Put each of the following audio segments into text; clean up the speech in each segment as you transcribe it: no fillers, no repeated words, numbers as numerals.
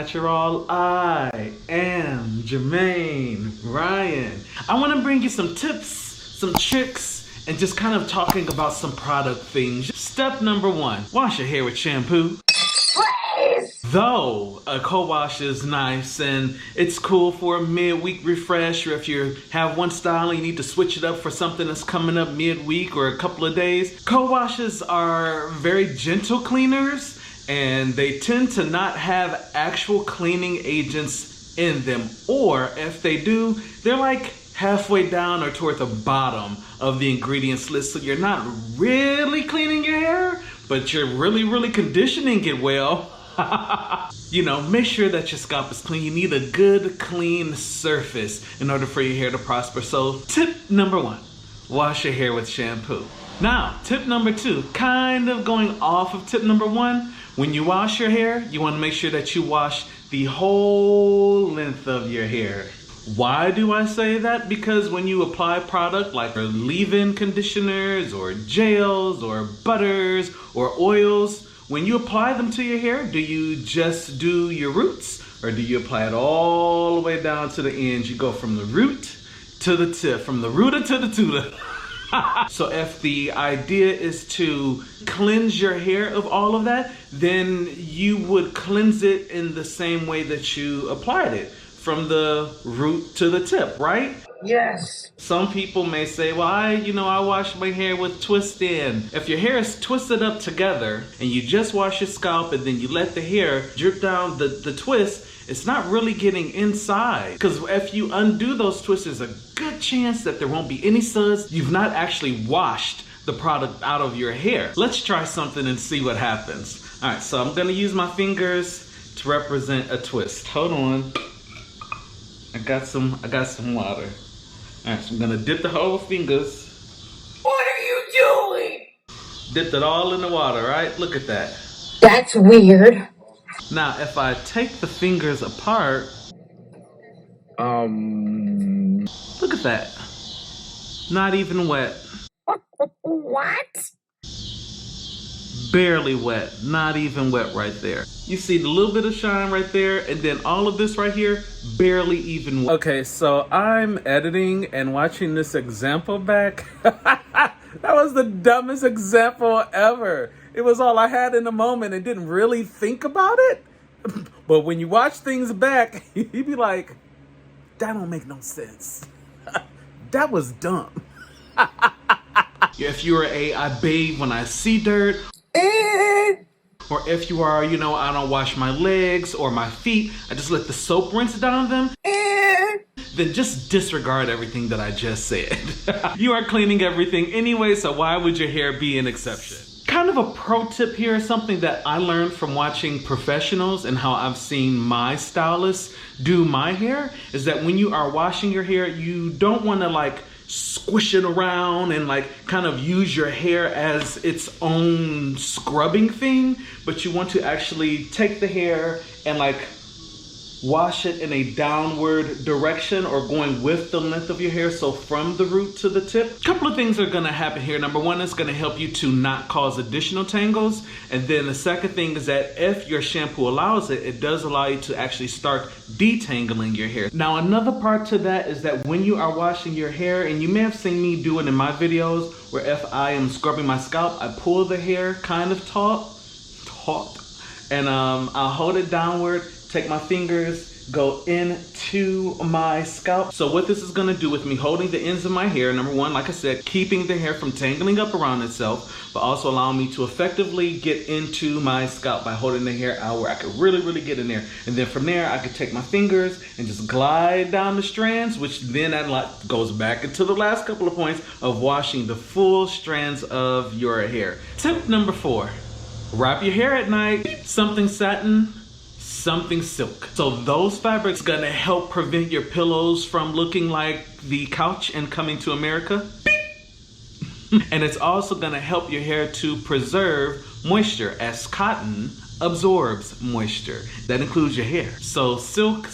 JermaineAuNatural. I am Jermaine Ryan. I want to bring you some tips, some tricks, and just kind of talking about some product things. Step number 1, wash your hair with shampoo. Though a co-wash is nice and it's cool for a midweek refresh, or if you have one style and you need to switch it up for something that's coming up midweek or a couple of days, co-washes are very gentle cleaners and they tend to not have actual cleaning agents in them, or if they do, they're like halfway down or toward the bottom of the ingredients list, so you're not really cleaning your hair, but you're really conditioning it well. You know, make sure that your scalp is clean. You need a good, clean surface in order for your hair to prosper. So tip number 1, wash your hair with shampoo. Now, tip number 2, kind of going off of tip number 1, when you wash your hair, you want to make sure that you wash the whole length of your hair. Why do I say that? Because when you apply product like leave-in conditioners or gels or butters or oils, when you apply them to your hair, do you just do your roots, or do you apply it all the way down to the ends? You go from the root to the tip, from the rooter to the tutor. So if the idea is to cleanse your hair of all of that, then you would cleanse it in the same way that you applied it, from the root to the tip, right? Yes. Some people may say, well, I wash my hair with twist in. If your hair is twisted up together and you just wash your scalp and then you let the hair drip down the twist, it's not really getting inside. Because if you undo those twists, there's a good chance that there won't be any suds. You've not actually washed the product out of your hair. Let's try something and see what happens. All right, so I'm gonna use my fingers to represent a twist. Hold on. I got some water. All right, so I'm gonna dip the whole fingers. What are you doing? Dipped it all in the water, right? Look at that. That's weird. Now, if I take the fingers apart, look at that. Not even wet. What? Barely wet, not even wet right there. You see the little bit of shine right there, and then all of this right here, barely even wet. Okay, so I'm editing and watching this example back. That was the dumbest example ever. It was all I had in the moment and didn't really think about it. But when you watch things back, you'd be like, that don't make no sense. That was dumb. If you are I bathe when I see dirt, or if you are, I don't wash my legs or my feet, I just let the soap rinse down them, then just disregard everything that I just said. You are cleaning everything anyway, so why would your hair be an exception? Kind of a pro tip here, something that I learned from watching professionals and how I've seen my stylists do my hair, is that when you are washing your hair, you don't want to squish it around and kind of use your hair as its own scrubbing thing, but you want to actually take the hair and wash it in a downward direction, or going with the length of your hair, so from the root to the tip. A couple of things are gonna happen here. Number 1, it's gonna help you to not cause additional tangles, and then the second thing is that if your shampoo allows it, it does allow you to actually start detangling your hair. Now, another part to that is that when you are washing your hair, and you may have seen me do it in my videos, where if I am scrubbing my scalp, I pull the hair kind of taut, and I'll hold it downward, take my fingers, go into my scalp. So what this is gonna do with me holding the ends of my hair, number 1, like I said, keeping the hair from tangling up around itself, but also allowing me to effectively get into my scalp by holding the hair out where I could really get in there. And then from there, I could take my fingers and just glide down the strands, which then that goes back into the last couple of points of washing the full strands of your hair. Tip number 4, wrap your hair at night. Something satin, something silk. So those fabrics gonna help prevent your pillows from looking like the couch and Coming to America. And it's also gonna help your hair to preserve moisture, as cotton absorbs moisture. That includes your hair. So silk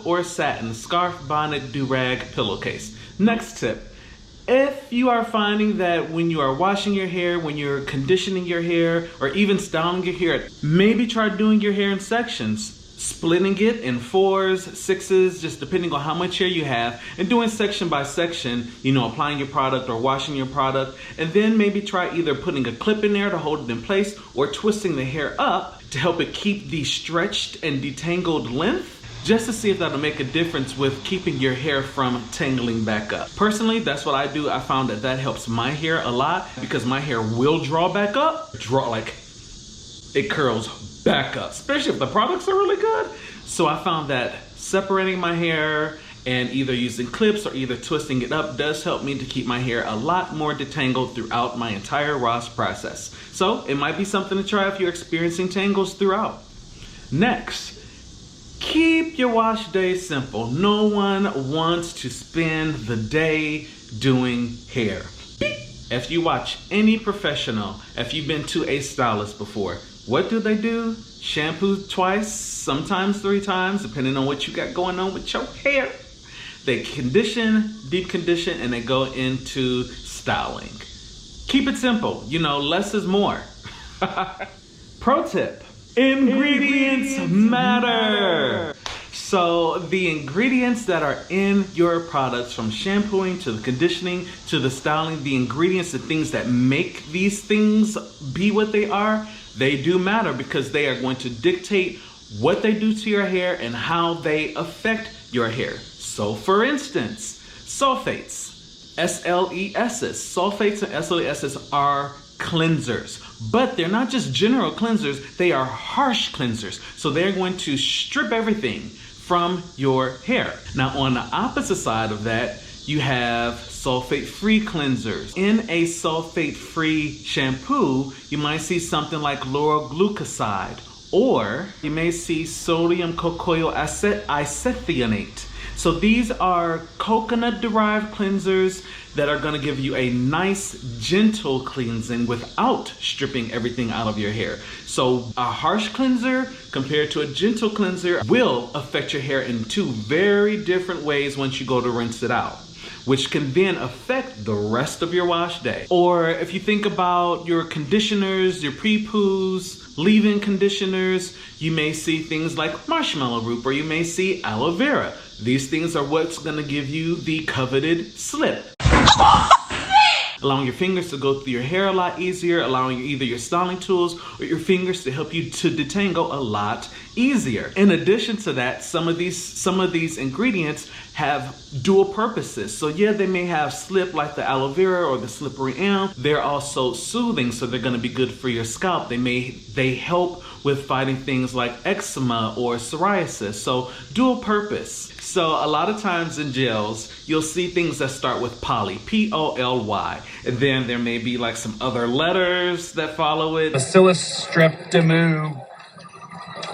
or satin, scarf, bonnet, do-rag, pillowcase. Next tip. If you are finding that when you are washing your hair, when you're conditioning your hair, or even styling your hair, maybe try doing your hair in sections. splitting it in 4s, 6s, just depending on how much hair you have, and doing section by section, you know, applying your product or washing your product, and then maybe try either putting a clip in there to hold it in place or twisting the hair up to help it keep the stretched and detangled length, just to see if that'll make a difference with keeping your hair from tangling back up. Personally, that's what I do. I found that that helps my hair a lot because my hair will draw back up, it curls back up, especially if the products are really good. So I found that separating my hair and either using clips or either twisting it up does help me to keep my hair a lot more detangled throughout my entire wash process. So it might be something to try if you're experiencing tangles throughout. Next, keep your wash day simple. No one wants to spend the day doing hair. If you watch any professional, if you've been to a stylist before, what do? Shampoo twice, sometimes 3 times, depending on what you got going on with your hair. They condition, deep condition, and they go into styling. Keep it simple. You know, less is more. Pro tip, ingredients matter. So the ingredients that are in your products, from shampooing to the conditioning to the styling, the ingredients, the things that make these things be what they are, they do matter because they are going to dictate what they do to your hair and how they affect your hair. So for instance, sulfates, SLESs. Sulfates and SLESs are cleansers, but they're not just general cleansers, they are harsh cleansers. So they're going to strip everything from your hair. Now on the opposite side of that, you have sulfate-free cleansers. In a sulfate-free shampoo, you might see something like lauryl glucoside, or you may see sodium cocoyl isethionate. So these are coconut-derived cleansers that are gonna give you a nice, gentle cleansing without stripping everything out of your hair. So a harsh cleanser compared to a gentle cleanser will affect your hair in 2 very different ways once you go to rinse it out, which can then affect the rest of your wash day. Or if you think about your conditioners, your pre-poos, leave-in conditioners, you may see things like marshmallow root, or you may see aloe vera. These things are what's gonna give you the coveted slip. Allowing your fingers to go through your hair a lot easier, allowing either your styling tools or your fingers to help you to detangle a lot easier. In addition to that, some of these ingredients have dual purposes. So yeah, they may have slip like the aloe vera or the slippery elm. They're also soothing, so they're gonna be good for your scalp. They help with fighting things like eczema or psoriasis. So dual purpose. So a lot of times in gels, you'll see things that start with poly, P-O-L-Y. And then there may be like some other letters that follow it. Bacillus streptomu,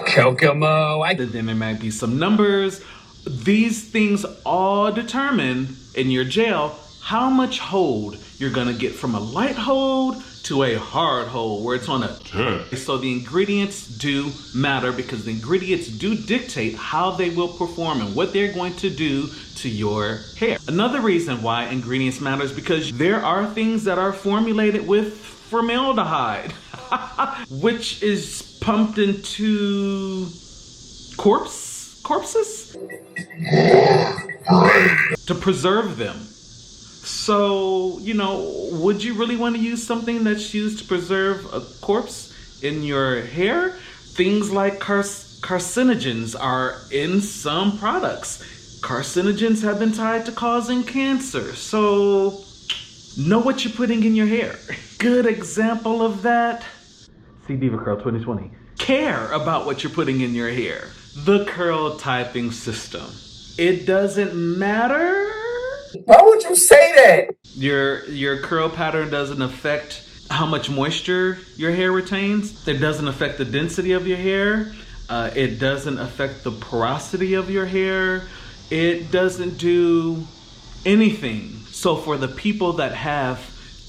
kokomo. And then there might be some numbers. These things all determine in your gel how much hold you're gonna get, from a light hold to a hard hold where it's on a 10. So the ingredients do matter because the ingredients do dictate how they will perform and what they're going to do to your hair. Another reason why ingredients matter is because there are things that are formulated with formaldehyde, which is pumped into corpses to preserve them. So, you know, would you really want to use something that's used to preserve a corpse in your hair? Things like carcinogens are in some products. Carcinogens have been tied to causing cancer. So, know what you're putting in your hair. Good example of that, see Diva Curl 2020. Care about what you're putting in your hair. The curl typing system. It doesn't matter. Why would you say that? Your curl pattern doesn't affect how much moisture your hair retains. It doesn't affect the density of your hair. It doesn't affect the porosity of your hair. It doesn't do anything. So for the people that have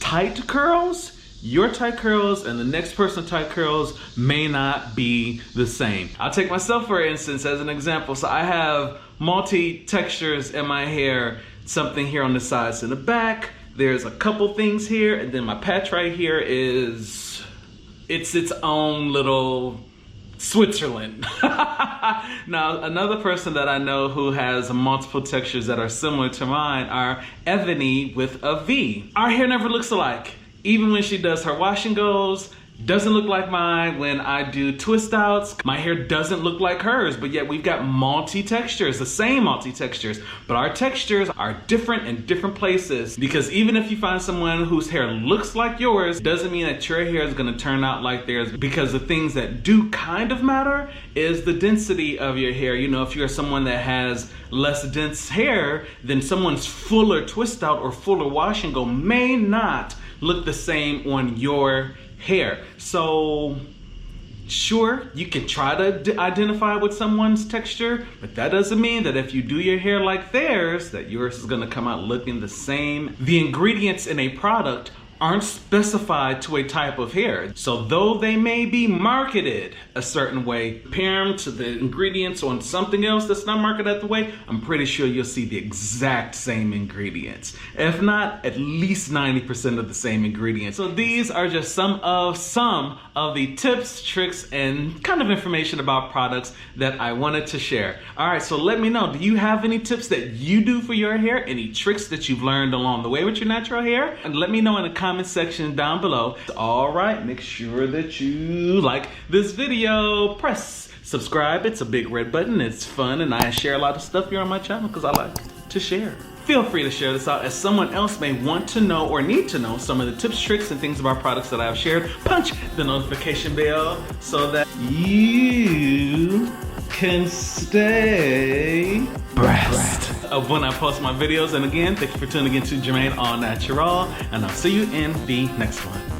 tight curls, your tight curls and the next person's tight curls may not be the same. I'll take myself for instance as an example. So I have multi-textures in my hair. Something here on the sides and the back. There's a couple things here, and then my patch right here is, it's its own little Switzerland. Now, another person that I know who has multiple textures that are similar to mine are Ebony with a V. Our hair never looks alike. Even when she does her wash and goes, doesn't look like mine. When I do twist outs, my hair doesn't look like hers, but yet we've got multi-textures, the same multi-textures, but our textures are different in different places. Because even if you find someone whose hair looks like yours, doesn't mean that your hair is gonna turn out like theirs, because the things that do kind of matter is the density of your hair. You know, if you're someone that has less dense hair, then someone's fuller twist out or fuller wash and go may not look the same on your hair. So sure, you can try to identify with someone's texture, but that doesn't mean that if you do your hair like theirs, that yours is gonna come out looking the same. The ingredients in a product aren't specified to a type of hair. So though they may be marketed a certain way, compare them to the ingredients on something else that's not marketed that way, I'm pretty sure you'll see the exact same ingredients. If not, at least 90% of the same ingredients. So these are just some of the tips, tricks, and kind of information about products that I wanted to share. All right, so let me know, do you have any tips that you do for your hair? Any tricks that you've learned along the way with your natural hair? And let me know in the comment section down below. All right, make sure that you like this video, press subscribe. It's a big red button. It's fun, and I share a lot of stuff here on my channel because I like to share. Feel free to share this out as someone else may want to know or need to know some of the tips, tricks, and things about products that I've shared. Punch the notification bell so that you can stay abreast of when I post my videos. And again, thank you for tuning in to JermaineAuNatural, and I'll see you in the next one.